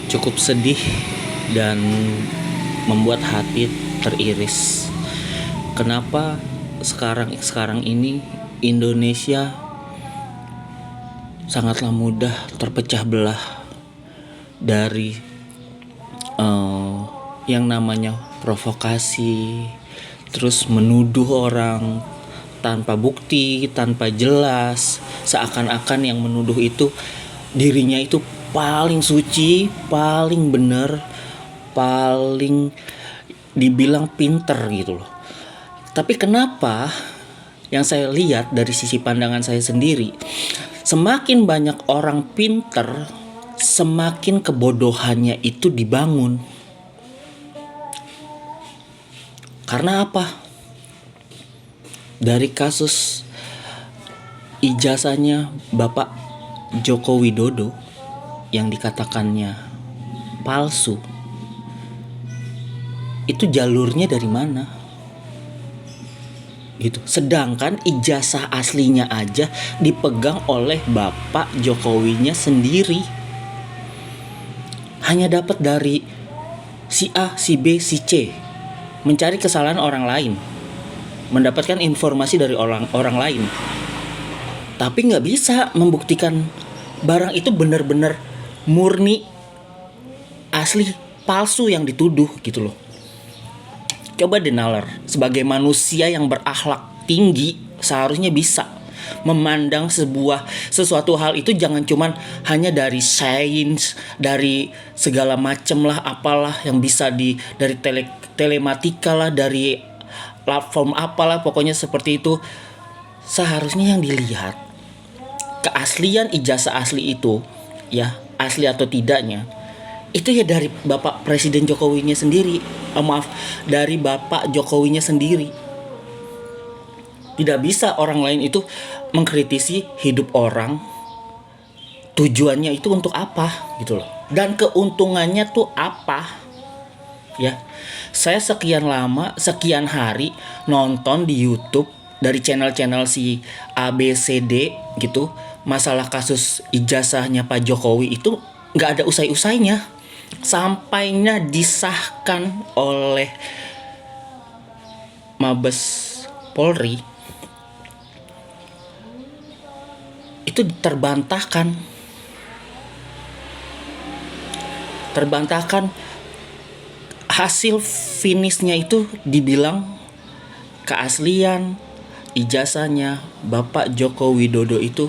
cukup sedih dan membuat hati teriris. Kenapa sekarang ini Indonesia sangatlah mudah terpecah belah dari yang namanya provokasi, terus menuduh orang tanpa bukti, tanpa jelas, seakan-akan yang menuduh itu dirinya itu paling suci, paling benar, paling dibilang pinter gitu loh. Tapi kenapa yang saya lihat dari sisi pandangan saya sendiri, semakin banyak orang pinter, semakin kebodohannya itu dibangun. Karena apa? Dari kasus ijazahnya Bapak Joko Widodo yang dikatakannya palsu, itu jalurnya dari mana? Gitu. Sedangkan ijazah aslinya aja dipegang oleh Bapak Jokowinya sendiri. Hanya dapat dari si A, si B, si C. Mencari kesalahan orang lain, mendapatkan informasi dari orang lain, tapi nggak bisa membuktikan barang itu benar-benar murni asli palsu yang dituduh gitu loh. Coba deh nalar, sebagai manusia yang berakhlak tinggi seharusnya bisa memandang sesuatu hal itu jangan cuman hanya dari sains, dari segala macem lah, apalah yang bisa dari telematika lah, dari platform apalah, pokoknya seperti itu. Seharusnya yang dilihat keaslian ijazah asli itu, ya asli atau tidaknya, itu ya dari Bapak Presiden Jokowinya sendiri. Dari Bapak Jokowinya sendiri. Tidak bisa orang lain itu mengkritisi hidup orang. Tujuannya itu untuk apa gitu loh. Dan keuntungannya tuh apa? Ya. Saya sekian lama, sekian hari nonton di YouTube dari channel-channel si ABCD gitu, masalah kasus ijazahnya Pak Jokowi itu nggak ada usai-usainya. Sampainya disahkan oleh Mabes Polri, itu terbantahkan hasil finishnya itu dibilang keaslian ijazahnya Bapak Joko Widodo itu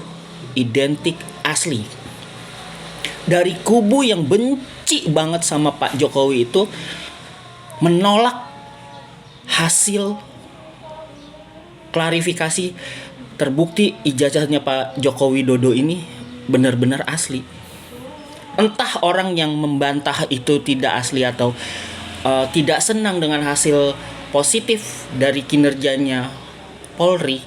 identik asli. Dari kubu yang benci banget sama Pak Jokowi itu menolak hasil klarifikasi, terbukti ijazahnya Pak Joko Widodo ini benar-benar asli. Entah orang yang membantah itu tidak asli atau tidak senang dengan hasil positif dari kinerjanya Polri.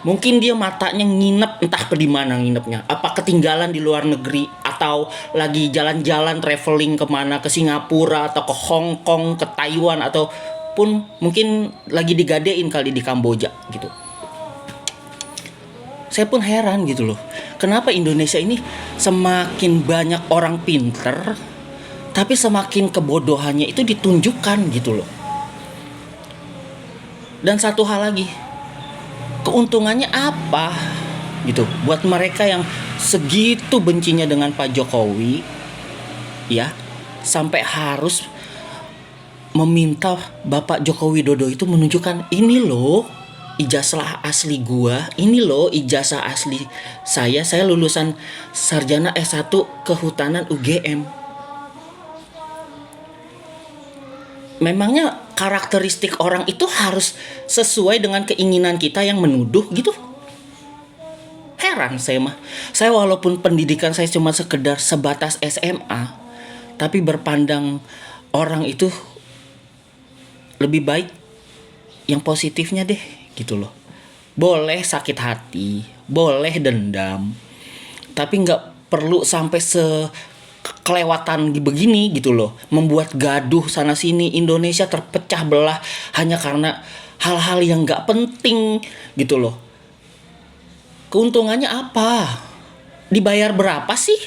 Mungkin dia matanya nginep, entah di mana nginepnya. Apa ketinggalan di luar negeri, atau lagi jalan-jalan traveling kemana, ke Singapura atau ke Hong Kong, ke Taiwan, ataupun mungkin lagi digadein kali di Kamboja gitu. Saya pun heran gitu loh. Kenapa Indonesia ini semakin banyak orang pinter, tapi semakin kebodohannya itu ditunjukkan gitu loh. Dan satu hal lagi, keuntungannya apa gitu buat mereka yang segitu bencinya dengan Pak Jokowi, ya, sampai harus meminta Bapak Joko Widodo itu menunjukkan, ini loh ijazah asli gua, ini loh ijazah asli saya lulusan sarjana S1 Kehutanan UGM. Memangnya karakteristik orang itu harus sesuai dengan keinginan kita yang menuduh gitu? Heran saya mah. Saya walaupun pendidikan saya cuma sekedar sebatas SMA, tapi berpandang orang itu lebih baik yang positifnya deh gitu loh. Boleh sakit hati, boleh dendam, tapi gak perlu sampai kelewatan begini gitu loh, membuat gaduh sana sini. Indonesia terpecah belah hanya karena hal-hal yang gak penting gitu loh. Keuntungannya apa? Dibayar berapa sih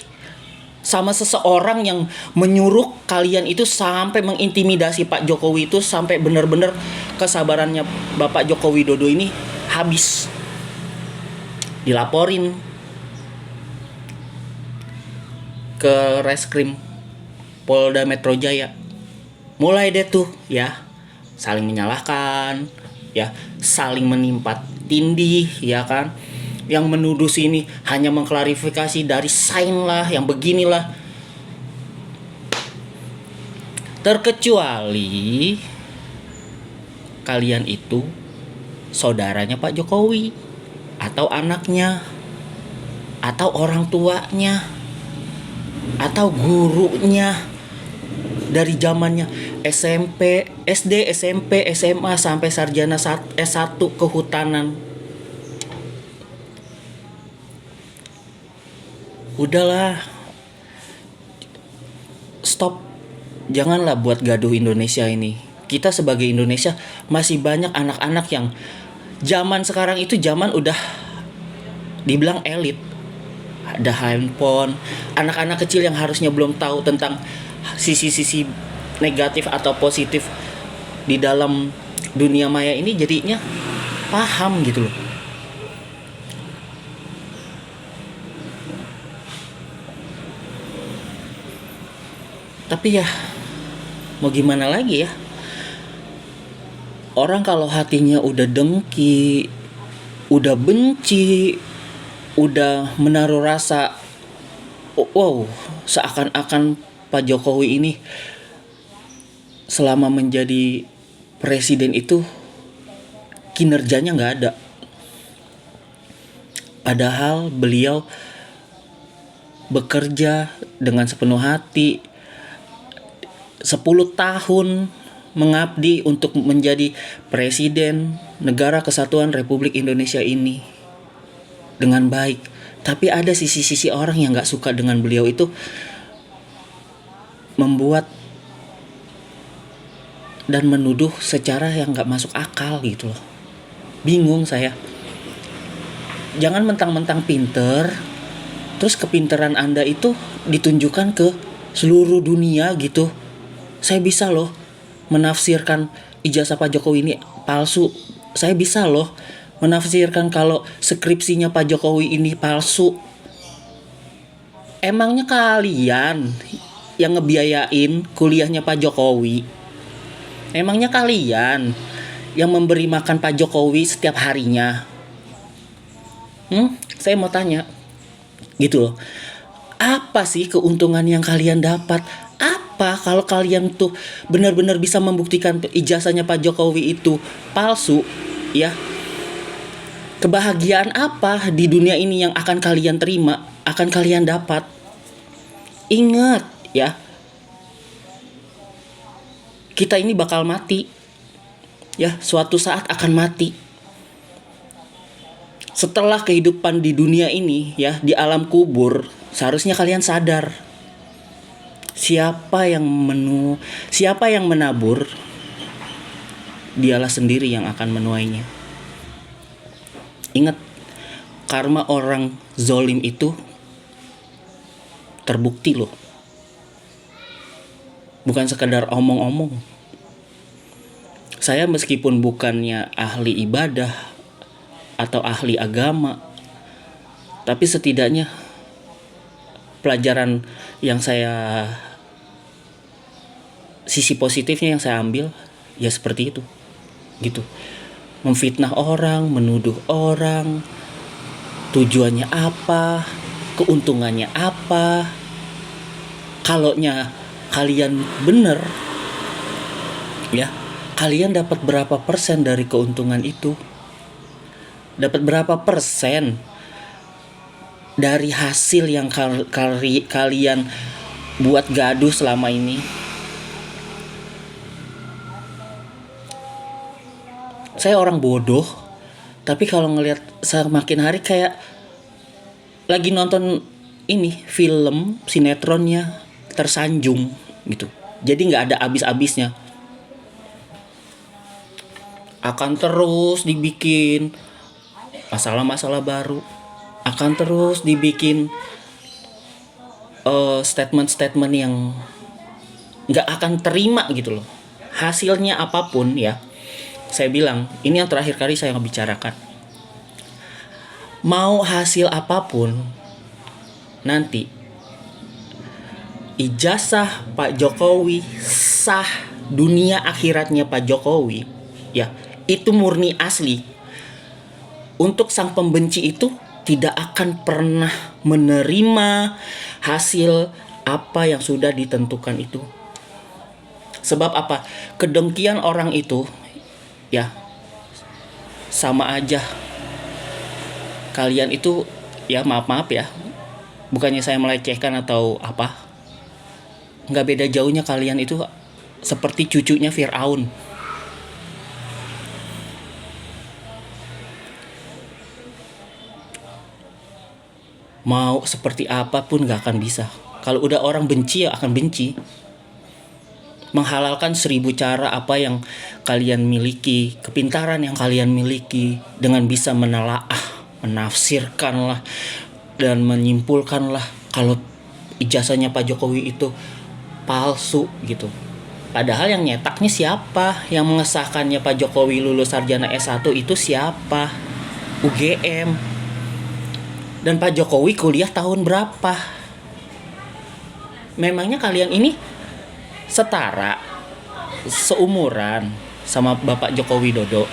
sama seseorang yang menyuruh kalian itu sampai mengintimidasi Pak Jokowi itu sampai benar-benar kesabarannya Bapak Joko Widodo ini habis. Dilaporin ke Reskrim Polda Metro Jaya. Mulai deh tuh ya, saling menyalahkan, ya, saling menimpat tindih, ya kan. Yang menuduh sini hanya mengklarifikasi dari sign lah, yang beginilah. Terkecuali kalian itu saudaranya Pak Jokowi, atau anaknya, atau orang tuanya, atau gurunya dari zamannya SMP, SD, SMP, SMA sampai sarjana S1 kehutanan. Udahlah, stop. Janganlah buat gaduh Indonesia ini. Kita sebagai Indonesia masih banyak anak-anak yang zaman sekarang itu zaman udah dibilang elit. Ada handphone, anak-anak kecil yang harusnya belum tahu tentang sisi-sisi negatif atau positif di dalam dunia maya ini jadinya paham gitu loh. Tapi ya mau gimana lagi ya? Orang kalau hatinya udah dengki, udah benci, udah menaruh rasa wow, seakan-akan Pak Jokowi ini selama menjadi presiden itu kinerjanya nggak ada. Padahal beliau bekerja dengan sepenuh hati 10 tahun mengabdi untuk menjadi presiden negara kesatuan Republik Indonesia ini dengan baik. Tapi ada sisi-sisi orang yang gak suka dengan beliau itu membuat dan menuduh secara yang gak masuk akal gitu loh. Bingung saya. Jangan mentang-mentang pinter terus kepinteran Anda itu ditunjukkan ke seluruh dunia gitu. Saya bisa loh menafsirkan ijazah Pak Jokowi ini palsu. Saya bisa loh menafsirkan kalau skripsinya Pak Jokowi ini palsu. Emangnya kalian yang ngebiayain kuliahnya Pak Jokowi? Emangnya kalian yang memberi makan Pak Jokowi setiap harinya? Saya mau tanya gitu loh. Apa sih keuntungan yang kalian dapat? Apa kalau kalian tuh benar-benar bisa membuktikan ijazahnya Pak Jokowi itu palsu, ya? Kebahagiaan apa di dunia ini yang akan kalian terima, akan kalian dapat? Ingat ya, kita ini bakal mati. Ya, suatu saat akan mati. Setelah kehidupan di dunia ini, ya, di alam kubur, seharusnya kalian sadar. Siapa yang menabur, dialah sendiri yang akan menuainya. Ingat, karma orang zolim itu terbukti loh. Bukan sekadar omong-omong. Saya meskipun bukannya ahli ibadah atau ahli agama, tapi setidaknya pelajaran yang saya, sisi positifnya yang saya ambil ya seperti itu gitu. Memfitnah orang, menuduh orang, tujuannya apa, keuntungannya apa. Kalaunya kalian bener, ya, kalian dapat berapa persen dari keuntungan itu? Dapat berapa persen dari hasil yang kalian buat gaduh selama ini? Saya orang bodoh, tapi kalau ngelihat semakin hari kayak lagi nonton ini film sinetronnya Tersanjung gitu. Jadi nggak ada habis-habisnya. Akan terus dibikin masalah-masalah baru. Akan terus dibikin statement-statement yang nggak akan terima gitu loh. Hasilnya apapun ya, saya bilang ini yang terakhir kali saya ngebicarakan. Mau hasil apapun nanti, ijazah Pak Jokowi sah, dunia akhiratnya Pak Jokowi ya, itu murni asli. Untuk sang pembenci itu tidak akan pernah menerima hasil apa yang sudah ditentukan itu. Sebab apa? Kedengkian orang itu ya sama aja. Kalian itu ya maaf ya, bukannya saya melecehkan atau apa, nggak beda jauhnya kalian itu seperti cucunya Firaun. Mau seperti apapun gak akan bisa. Kalau udah orang benci ya akan benci. Menghalalkan 1000 cara apa yang kalian miliki, kepintaran yang kalian miliki, dengan bisa menelaah, menafsirkan lah, dan menyimpulkan lah kalau ijazahnya Pak Jokowi itu palsu gitu. Padahal yang nyetaknya siapa? Yang mengesahkannya Pak Jokowi lulus sarjana S1 itu siapa? UGM. Dan Pak Jokowi kuliah tahun berapa? Memangnya kalian ini setara, seumuran sama Bapak Joko Widodo?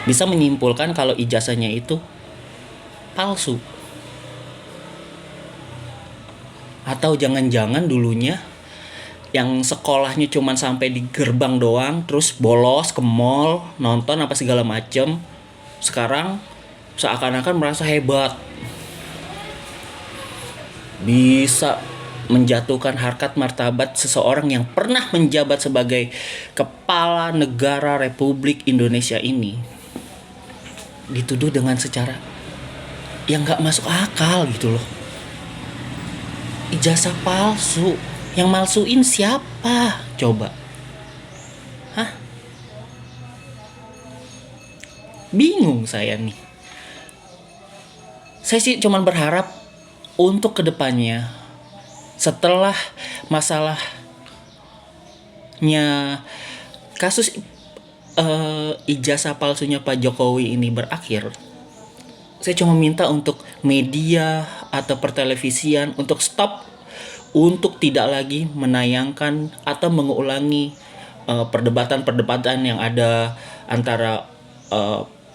Bisa menyimpulkan kalau ijazahnya itu palsu? Atau jangan-jangan dulunya yang sekolahnya cuman sampai di gerbang doang, terus bolos ke mall, nonton apa segala macem, sekarang seakan-akan merasa hebat, bisa menjatuhkan harkat martabat seseorang yang pernah menjabat sebagai kepala negara Republik Indonesia ini, dituduh dengan secara yang gak masuk akal gitu loh. Ijazah palsu, yang malsuin siapa coba? Hah? Bingung saya nih. Saya sih cuman berharap untuk kedepannya, setelah masalahnya kasus ijazah palsunya Pak Jokowi ini berakhir, saya cuma minta untuk media atau pertelevisian untuk stop, untuk tidak lagi menayangkan atau mengulangi perdebatan-perdebatan yang ada antara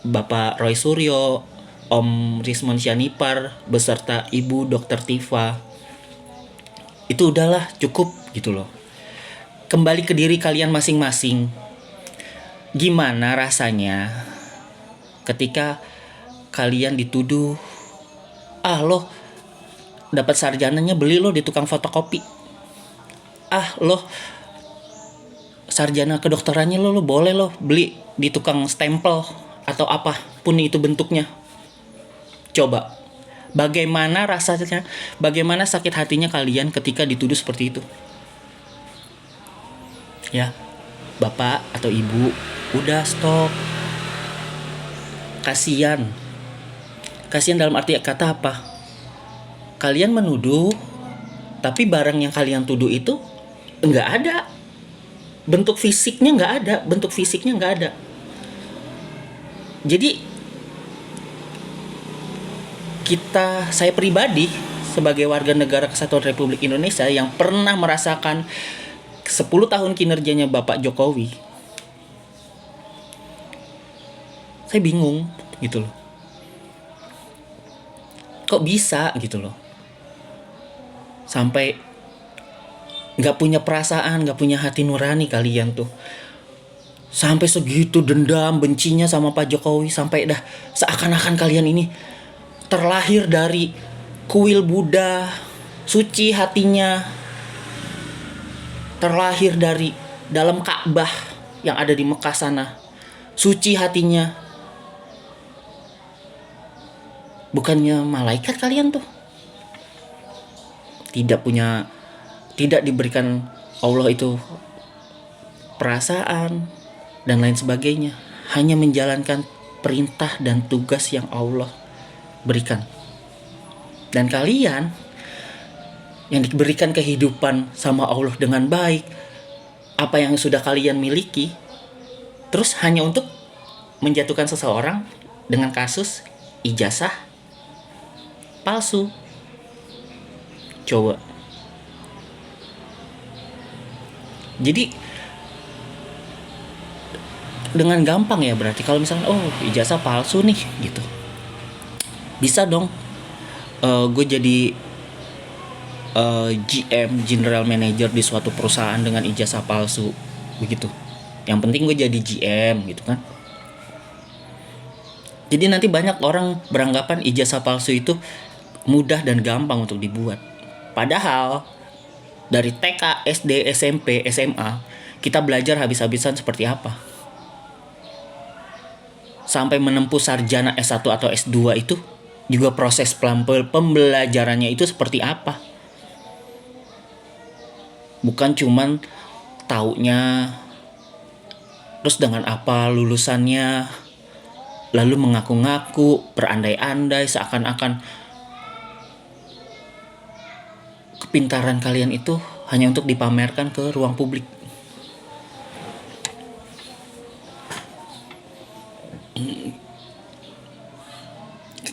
Bapak Roy Suryo, Om Rismon Syanipar beserta Ibu Dr. Tifa. Itu udahlah, cukup gitu loh. Kembali ke diri kalian masing-masing. Gimana rasanya ketika kalian dituduh, lo dapat sarjananya beli lo di tukang fotokopi. Lo sarjana kedokterannya lo boleh lo beli di tukang stempel atau apapun itu bentuknya. Coba, bagaimana rasanya, bagaimana sakit hatinya kalian ketika dituduh seperti itu? Ya, Bapak atau Ibu, udah stop. Kasian dalam arti kata apa? Kalian menuduh, tapi barang yang kalian tuduh itu nggak ada. Bentuk fisiknya nggak ada. Jadi saya pribadi sebagai warga negara Kesatuan Republik Indonesia yang pernah merasakan 10 tahun kinerjanya Bapak Jokowi, saya bingung gitu loh. Kok bisa gitu loh, sampai gak punya perasaan, gak punya hati nurani kalian tuh, sampai segitu dendam, bencinya sama Pak Jokowi, sampai dah seakan-akan kalian ini terlahir dari kuil Buddha, suci hatinya, terlahir dari dalam Ka'bah yang ada di Mekah sana, suci hatinya. Bukannya malaikat kalian tuh? Tidak diberikan Allah itu perasaan dan lain sebagainya, hanya menjalankan perintah dan tugas yang Allah berikan. Dan kalian yang diberikan kehidupan sama Allah dengan baik, apa yang sudah kalian miliki, terus hanya untuk menjatuhkan seseorang dengan kasus ijazah palsu. Coba. Jadi dengan gampang ya berarti kalau misalnya ijazah palsu nih gitu. Bisa dong gue jadi GM, General Manager di suatu perusahaan dengan ijazah palsu begitu. Yang penting gue jadi GM gitu kan. Jadi nanti banyak orang beranggapan ijazah palsu itu mudah dan gampang untuk dibuat. Padahal dari TK, SD, SMP, SMA kita belajar habis-habisan seperti apa. Sampai menempuh sarjana S1 atau S2 itu juga proses pembelajarannya itu seperti apa. Bukan cuman taunya, terus dengan apa lulusannya, lalu mengaku-ngaku, berandai-andai seakan-akan kepintaran kalian itu hanya untuk dipamerkan ke ruang publik.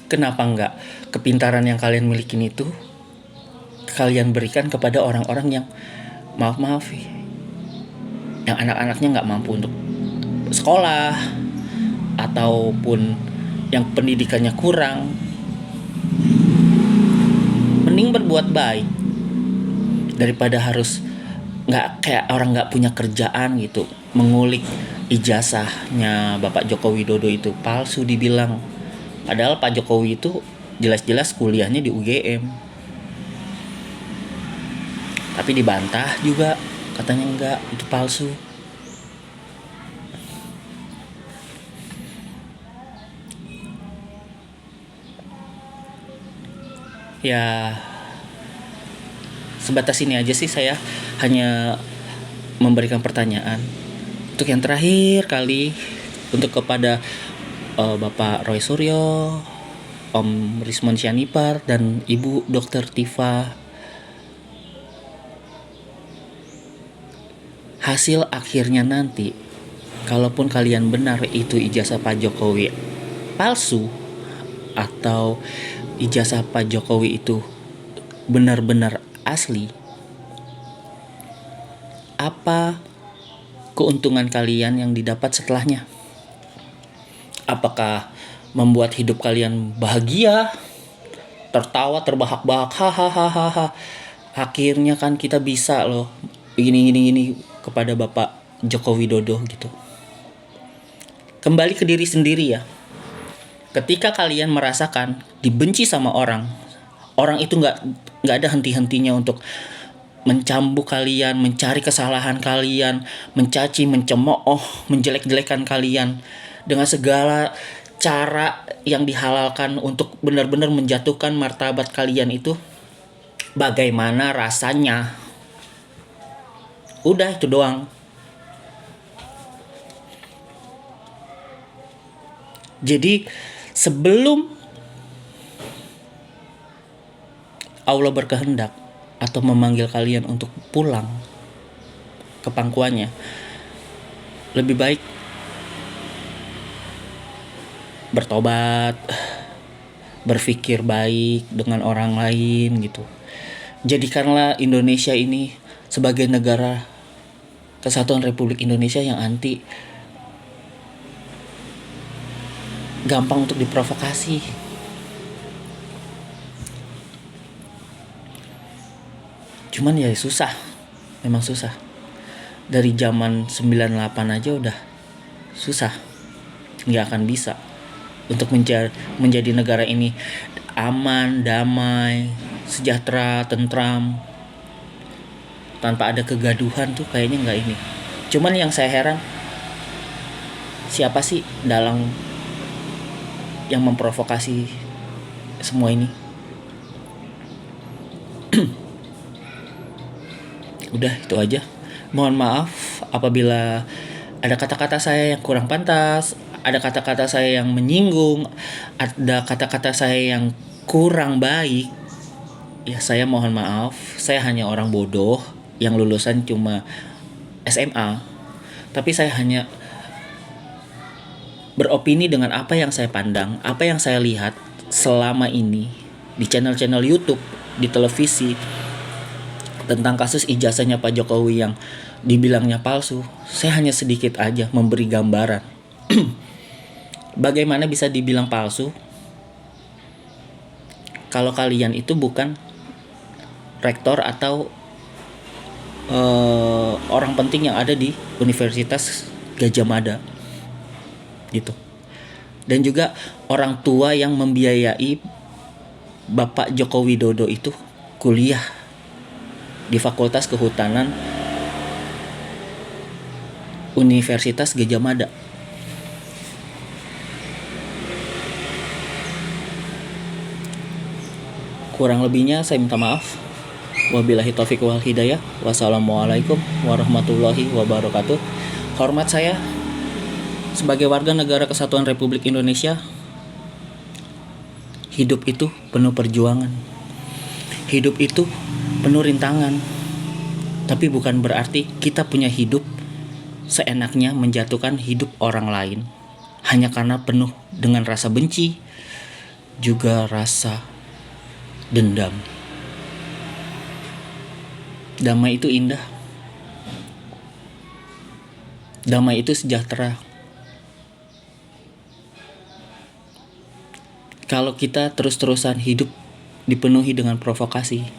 Kenapa enggak kepintaran yang kalian milikin itu kalian berikan kepada orang-orang yang maaf yang anak-anaknya nggak mampu untuk sekolah ataupun yang pendidikannya kurang. Mending berbuat baik daripada harus nggak kayak orang nggak punya kerjaan gitu, mengulik ijazahnya Bapak Joko Widodo itu palsu dibilang, padahal Pak Jokowi itu jelas-jelas kuliahnya di UGM. Tapi dibantah juga, katanya enggak, itu palsu. Ya, sebatas ini aja sih, saya hanya memberikan pertanyaan. Untuk yang terakhir kali, untuk kepada Bapak Roy Suryo, Om Rismon Sianipar, dan Ibu Dr. Tifa, hasil akhirnya nanti, kalaupun kalian benar itu ijazah Pak Jokowi palsu atau ijazah Pak Jokowi itu benar-benar asli, apa keuntungan kalian yang didapat setelahnya? Apakah membuat hidup kalian bahagia, tertawa terbahak-bahak, hahaha, akhirnya kan kita bisa loh gini kepada Bapak Joko Widodo gitu. Kembali ke diri sendiri ya. Ketika kalian merasakan dibenci sama orang itu nggak ada henti-hentinya untuk mencambuk kalian, mencari kesalahan kalian, mencaci, mencemooh, menjelek-jelekan kalian dengan segala cara yang dihalalkan untuk benar-benar menjatuhkan martabat kalian itu. Bagaimana rasanya? Udah itu doang. Jadi sebelum Allah berkehendak atau memanggil kalian untuk pulang ke pangkuannya, lebih baik bertobat, berpikir baik dengan orang lain gitu. Jadikanlah Indonesia ini sebagai negara Kesatuan Republik Indonesia yang anti gampang untuk diprovokasi. Cuman ya susah, memang susah. Dari zaman 98 aja udah susah, nggak akan bisa untuk menjadi negara ini aman, damai, sejahtera, tentram, tanpa ada kegaduhan tuh kayaknya nggak ini. Cuman yang saya heran, siapa sih dalang yang memprovokasi semua ini? Udah itu aja. Mohon maaf apabila ada kata-kata saya yang kurang pantas, ada kata-kata saya yang menyinggung, ada kata-kata saya yang kurang baik. Ya saya mohon maaf, saya hanya orang bodoh yang lulusan cuma SMA, tapi saya hanya beropini dengan apa yang saya pandang, apa yang saya lihat selama ini di channel-channel YouTube, di televisi tentang kasus ijazahnya Pak Jokowi yang dibilangnya palsu. Saya hanya sedikit aja memberi gambaran. Bagaimana bisa dibilang palsu kalau kalian itu bukan rektor atau orang penting yang ada di Universitas Gadjah Mada gitu. Dan juga orang tua yang membiayai Bapak Joko Widodo itu kuliah di Fakultas Kehutanan Universitas Gadjah Mada. Kurang lebihnya saya minta maaf. Wabillahi taufiq wal hidayah. Wassalamualaikum warahmatullahi wabarakatuh. Hormat saya sebagai warga negara Kesatuan Republik Indonesia. Hidup itu penuh perjuangan. Hidup itu penuh rintangan. Tapi bukan berarti kita punya hidup seenaknya menjatuhkan hidup orang lain hanya karena penuh dengan rasa benci, juga rasa dendam. Damai itu indah. Damai itu sejahtera. Kalau kita terus-terusan hidup dipenuhi dengan provokasi,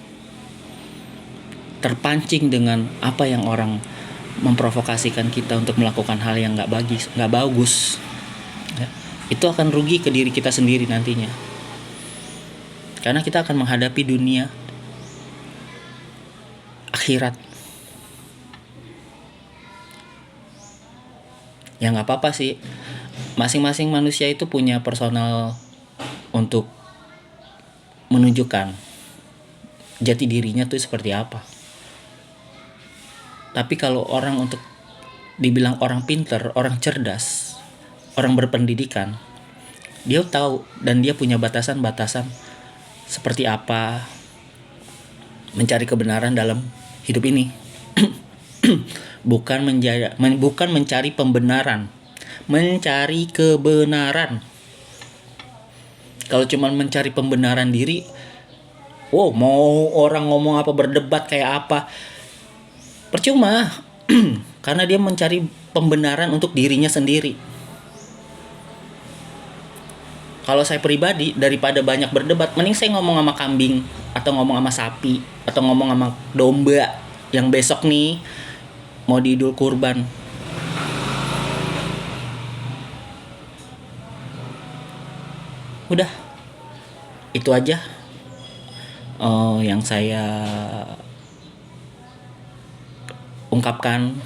terpancing dengan apa yang orang memprovokasikan kita untuk melakukan hal yang nggak bagus, ya, itu akan rugi ke diri kita sendiri nantinya. Karena kita akan menghadapi dunia akhirat. Ya nggak apa-apa sih. Masing-masing manusia itu punya personal untuk menunjukkan jati dirinya tuh seperti apa. Tapi kalau orang untuk dibilang orang pinter, orang cerdas, orang berpendidikan, dia tahu dan dia punya batasan-batasan seperti apa mencari kebenaran dalam hidup ini. bukan mencari pembenaran, mencari kebenaran. Kalau cuma mencari pembenaran diri, mau orang ngomong apa, berdebat kayak apa, percuma. Karena dia mencari pembenaran untuk dirinya sendiri. Kalau saya pribadi, daripada banyak berdebat, mending saya ngomong sama kambing, atau ngomong sama sapi, atau ngomong sama domba yang besok nih mau di Idul Kurban. Udah, itu aja yang saya ungkapkan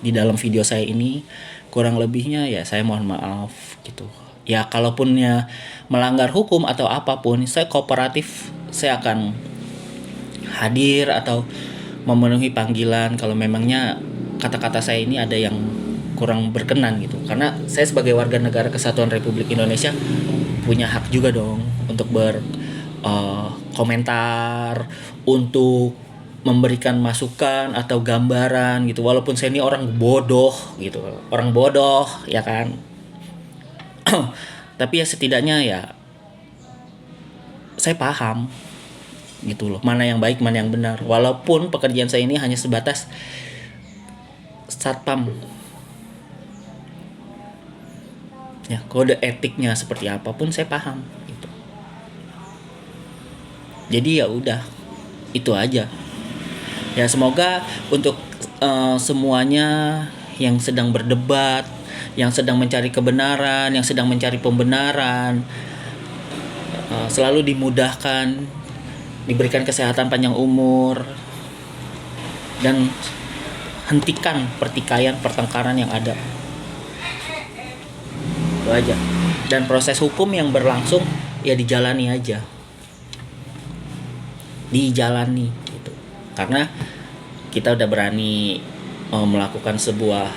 di dalam video saya ini. Kurang lebihnya ya saya mohon maaf gitu. Ya kalaupun ya melanggar hukum atau apapun, saya kooperatif, saya akan hadir atau memenuhi panggilan kalau memangnya kata-kata saya ini ada yang kurang berkenan gitu. Karena saya sebagai warga negara Kesatuan Republik Indonesia punya hak juga dong untuk berkomentar, untuk memberikan masukan atau gambaran gitu. Walaupun saya ini orang bodoh gitu, orang bodoh ya kan. Tapi ya setidaknya ya saya paham gitu loh, mana yang baik, mana yang benar. Walaupun pekerjaan saya ini hanya sebatas satpam, ya kode etiknya seperti apapun saya paham gitu. Jadi ya udah, itu aja. Ya semoga untuk semuanya yang sedang berdebat, yang sedang mencari kebenaran, yang sedang mencari pembenaran, selalu dimudahkan, diberikan kesehatan panjang umur, dan hentikan pertikaian, pertengkaran yang ada. Itu aja. Dan proses hukum yang berlangsung ya dijalani aja, dijalani gitu. Karena kita udah berani melakukan sebuah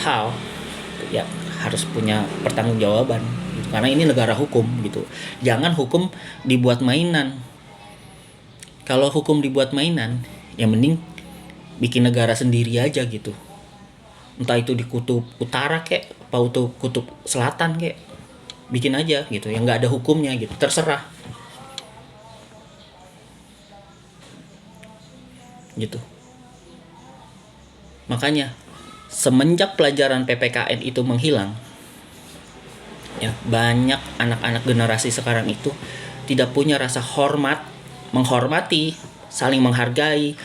hal, ya harus punya pertanggungjawaban gitu karena ini negara hukum gitu. Jangan hukum dibuat mainan. Kalau hukum dibuat mainan, ya mending bikin negara sendiri aja gitu. Entah itu di kutub utara kek, apa kutub selatan kek, bikin aja gitu, yang nggak ada hukumnya gitu, terserah gitu. Makanya semenjak pelajaran PPKN itu menghilang, ya banyak anak-anak generasi sekarang itu tidak punya rasa hormat, menghormati, saling menghargai,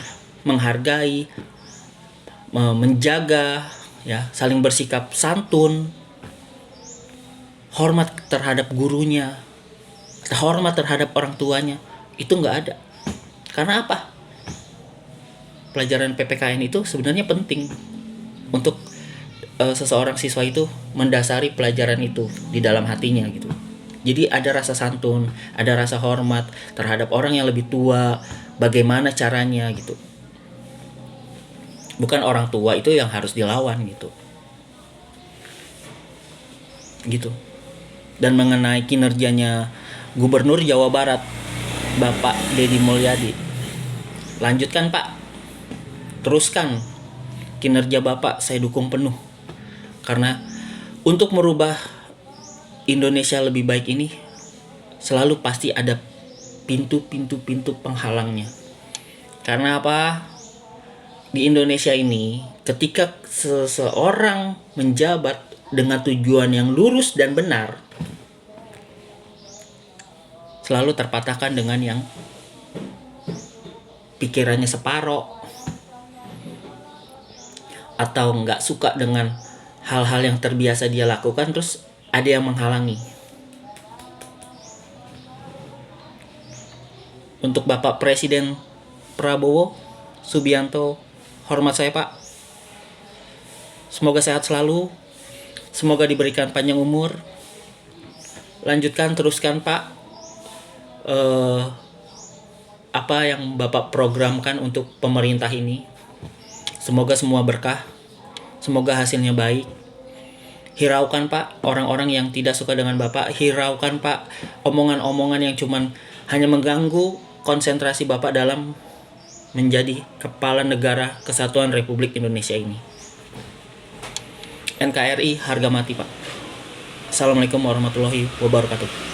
menjaga, ya, saling bersikap santun, hormat terhadap gurunya, hormat terhadap orang tuanya, itu nggak ada. Karena apa? Pelajaran PPKN itu sebenarnya penting untuk seseorang siswa itu mendasari pelajaran itu di dalam hatinya gitu. Jadi ada rasa santun, ada rasa hormat terhadap orang yang lebih tua, bagaimana caranya gitu. Bukan orang tua itu yang harus dilawan gitu. Gitu. Dan mengenai kinerjanya Gubernur Jawa Barat, Bapak Deddy Mulyadi, lanjutkan Pak. Teruskan kinerja Bapak, saya dukung penuh. Karena untuk merubah Indonesia lebih baik ini selalu pasti ada pintu penghalangnya. Karena apa? Di Indonesia ini ketika seseorang menjabat dengan tujuan yang lurus dan benar, selalu terpatahkan dengan yang pikirannya separoh, atau nggak suka dengan hal-hal yang terbiasa dia lakukan, terus ada yang menghalangi. Untuk Bapak Presiden Prabowo Subianto, hormat saya Pak. Semoga sehat selalu, semoga diberikan panjang umur. Lanjutkan, teruskan Pak apa yang Bapak programkan untuk pemerintah ini. Semoga semua berkah, semoga hasilnya baik. Hiraukan Pak orang-orang yang tidak suka dengan Bapak, hiraukan Pak omongan-omongan yang cuman hanya mengganggu konsentrasi Bapak dalam menjadi kepala negara Kesatuan Republik Indonesia ini. NKRI harga mati Pak. Assalamualaikum warahmatullahi wabarakatuh.